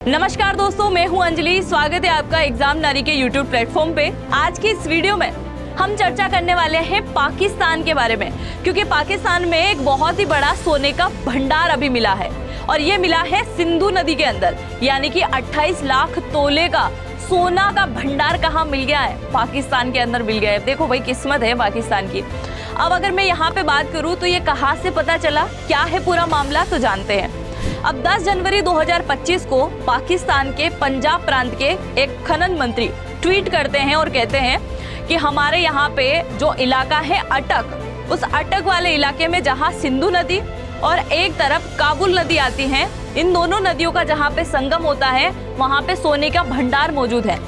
नमस्कार दोस्तों, मैं हूं अंजलि। स्वागत है आपका एग्जाम नारी के यूट्यूब प्लेटफॉर्म पे। आज की इस वीडियो में हम चर्चा करने वाले हैं पाकिस्तान के बारे में, क्योंकि पाकिस्तान में एक बहुत ही बड़ा सोने का भंडार अभी मिला है और ये मिला है सिंधु नदी के अंदर। यानी कि 28 लाख तोले का सोना का भंडार कहाँ मिल गया है? पाकिस्तान के अंदर मिल गया है। देखो भाई, किस्मत है पाकिस्तान की। अब अगर मैं यहाँ पे बात करूँ तो ये कहाँ से पता चला, क्या है पूरा मामला, तो जानते हैं। अब 10 जनवरी 2025 को पाकिस्तान के पंजाब प्रांत के एक खनन मंत्री ट्वीट करते हैं और कहते हैं कि हमारे यहाँ पे जो इलाका है अटक, उस अटक वाले इलाके में जहाँ सिंधु नदी और एक तरफ काबुल नदी आती हैं, इन दोनों नदियों का जहाँ पे संगम होता है, वहाँ पे सोने का भंडार मौजूद है।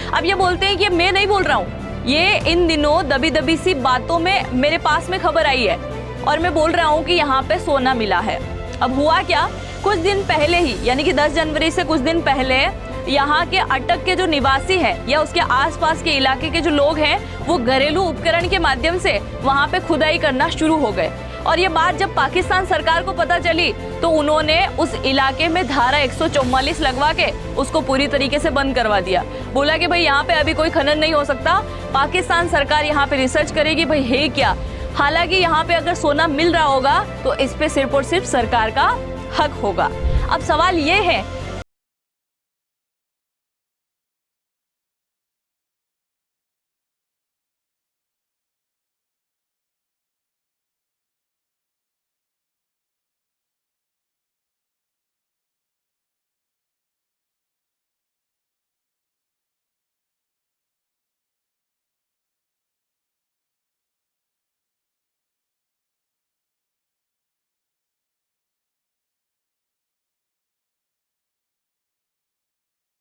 अब ये बोलते हैं कि मैं नहीं बोल रहा हूँ, ये इन दिनों दबी दबी सी बातों में मेरे पास में खबर आई है और मैं बोल रहा हूँ कि यहाँ पे सोना मिला है। अब हुआ क्या, कुछ दिन पहले ही, यानी कि 10 जनवरी से कुछ दिन पहले यहाँ के अटक के जो निवासी हैं या उसके आसपास के इलाके के जो लोग हैं, वो घरेलू उपकरण के माध्यम से वहाँ पे खुदाई करना शुरू हो गए। और ये बात जब पाकिस्तान सरकार को पता चली तो उन्होंने उस इलाके में धारा 144 लगवा के उसको पूरी तरीके से बंद करवा दिया। बोला कि भाई यहाँ पे अभी कोई खनन नहीं हो सकता, पाकिस्तान सरकार यहाँ पे रिसर्च करेगी भाई है क्या। हालांकि यहाँ पे अगर सोना मिल रहा होगा तो इस पे सिर्फ और सिर्फ सरकार का हक होगा। अब सवाल ये है,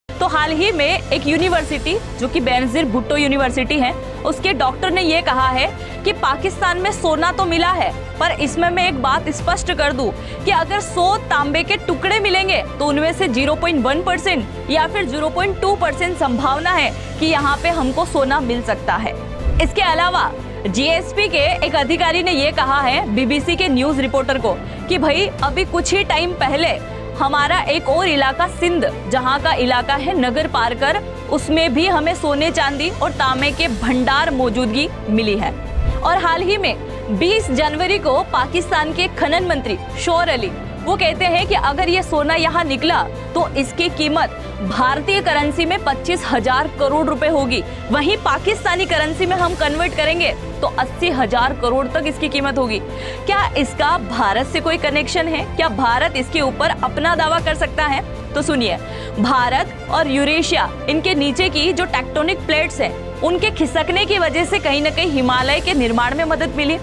तो हाल ही में एक यूनिवर्सिटी जो कि बेनजीर भुट्टो यूनिवर्सिटी है, उसके डॉक्टर ने ये कहा है कि पाकिस्तान में सोना तो मिला है, पर इसमें मैं एक बात स्पष्ट कर दूं कि अगर 100 तांबे के टुकड़े मिलेंगे तो उनमें से 0.1% या फिर 0.2% संभावना है कि यहाँ पे हमको सोना मिल सकता है। इसके अलावा जीएसपी के एक अधिकारी ने ये कहा है बीबीसी के न्यूज रिपोर्टर को कि भाई अभी कुछ ही टाइम पहले हमारा एक और इलाका सिंध, जहां का इलाका है नगर पारकर, उसमें भी हमें सोने चांदी और तांबे के भंडार मौजूदगी मिली है। और हाल ही में 20 जनवरी को पाकिस्तान के खनन मंत्री शौर अली वो कहते हैं कि अगर ये सोना यहाँ निकला तो इसकी कीमत भारतीय करेंसी में 25,000 करोड़ रुपए होगी। वहीं पाकिस्तानी करेंसी में हम कन्वर्ट करेंगे तो 80,000 करोड़ तक इसकी कीमत होगी। क्या इसका भारत से कोई कनेक्शन है? क्या भारत इसके ऊपर अपना दावा कर सकता है? तो सुनिए, भारत और यूरेशिया, इनके नीचे की जो टेक्टोनिक प्लेट्स हैं, उनके खिसकने की वजह से कहीं न कहीं हिमालय के निर्माण में मदद मिली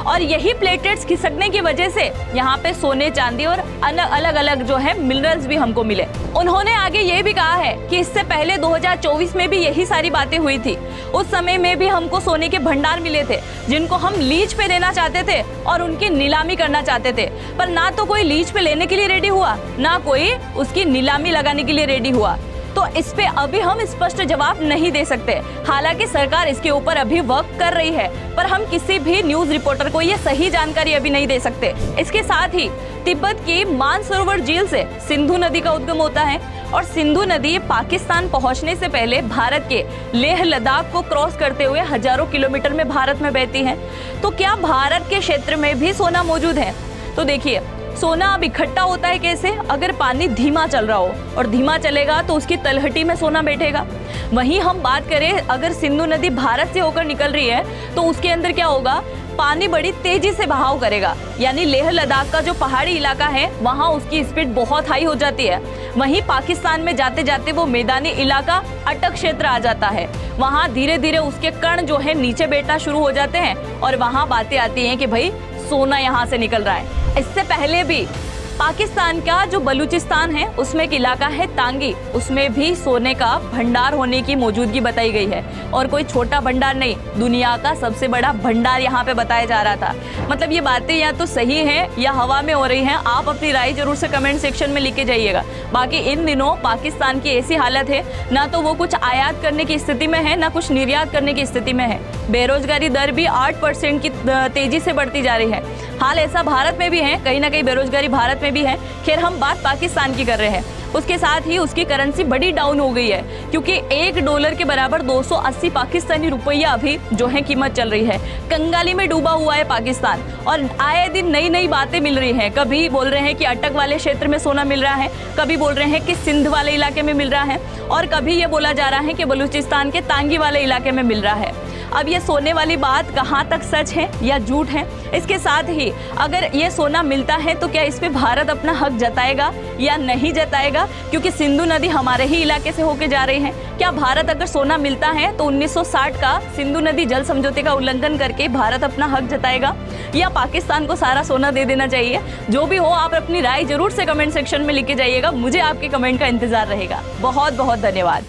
और यही प्लेटेट्स खिसकने की वजह से यहाँ पे सोने चांदी और अलग अलग जो है मिनरल्स भी हमको मिले। उन्होंने आगे ये भी कहा है कि इससे पहले 2024 में भी यही सारी बातें हुई थी। उस समय में भी हमको सोने के भंडार मिले थे जिनको हम लीज पे देना चाहते थे और उनकी नीलामी करना चाहते थे, पर ना तो कोई लीज पे लेने के लिए रेडी हुआ, ना कोई उसकी नीलामी लगाने के लिए रेडी हुआ। तो इस पे अभी हम स्पष्ट जवाब नहीं दे सकते। हालांकि सरकार इसके ऊपर अभी वर्क कर रही है, पर हम किसी भी न्यूज रिपोर्टर को ये सही जानकारी अभी नहीं दे सकते। इसके साथ ही तिब्बत की मानसरोवर झील से सिंधु नदी का उद्गम होता है और सिंधु नदी पाकिस्तान पहुंचने से पहले भारत के लेह लद्दाख को क्रॉस करते हुए हजारों किलोमीटर में भारत में बहती है। तो क्या भारत के क्षेत्र में भी सोना मौजूद है? तो देखिए, सोना अब इकट्ठा होता है कैसे? अगर पानी धीमा चल रहा हो, और धीमा चलेगा तो उसकी तलहटी में सोना बैठेगा। वहीं हम बात करें, अगर सिंधु नदी भारत से होकर निकल रही है तो उसके अंदर क्या होगा, पानी बड़ी तेजी से बहाव करेगा। यानी लेह लद्दाख का जो पहाड़ी इलाका है वहाँ उसकी स्पीड बहुत हाई हो जाती है। वहीं पाकिस्तान में जाते जाते वो मैदानी इलाका अटक क्षेत्र आ जाता है। वहाँ धीरे धीरे उसके कण जो है नीचे बैठना शुरू हो जाते हैं और वहाँ बातें आती हैं कि भाई सोना यहाँ से निकल रहा है। इससे पहले भी पाकिस्तान का जो बलूचिस्तान है उसमें एक इलाका है तांगी, उसमें भी सोने का भंडार होने की मौजूदगी बताई गई है। और कोई छोटा भंडार नहीं, दुनिया का सबसे बड़ा भंडार यहाँ पे बताया जा रहा था। मतलब ये बातें या तो सही हैं या हवा में हो रही हैं। आप अपनी राय जरूर से कमेंट सेक्शन में लिख के जाइएगा। बाकी इन दिनों पाकिस्तान की ऐसी हालत है, ना तो वो कुछ आयात करने की स्थिति में है, ना कुछ निर्यात करने की स्थिति में है। बेरोजगारी दर भी 8% की तेजी से बढ़ती जा रही है। हाल ऐसा भारत में भी है, कहीं ना कहीं बेरोजगारी भारत में भी है। खैर हम बात पाकिस्तान की कर रहे हैं। उसके साथ ही उसकी करेंसी बड़ी डाउन हो गई है, क्योंकि $1 के बराबर 280 पाकिस्तानी रुपया अभी जो है कीमत चल रही है। कंगाली में डूबा हुआ है पाकिस्तान, और आए दिन नई नई बातें मिल रही हैं। कभी बोल रहे हैं कि अटक वाले क्षेत्र में सोना मिल रहा है, कभी बोल रहे हैं कि सिंध वाले इलाके में मिल रहा है, और कभी ये बोला जा रहा है कि बलूचिस्तान के तांगी वाले इलाके में मिल रहा है। अब ये सोने वाली बात कहाँ तक सच है या झूठ है? इसके साथ ही अगर ये सोना मिलता है तो क्या इस पे भारत अपना हक जताएगा या नहीं जताएगा? क्योंकि सिंधु नदी हमारे ही इलाके से होके जा रही है। क्या भारत अगर सोना मिलता है तो 1960 का सिंधु नदी जल समझौते का उल्लंघन करके भारत अपना हक जताएगा, या पाकिस्तान को सारा सोना दे देना चाहिए? जो भी हो, आप अपनी राय जरूर से कमेंट सेक्शन में लिख के जाइएगा। मुझे आपके कमेंट का इंतजार रहेगा। बहुत बहुत धन्यवाद।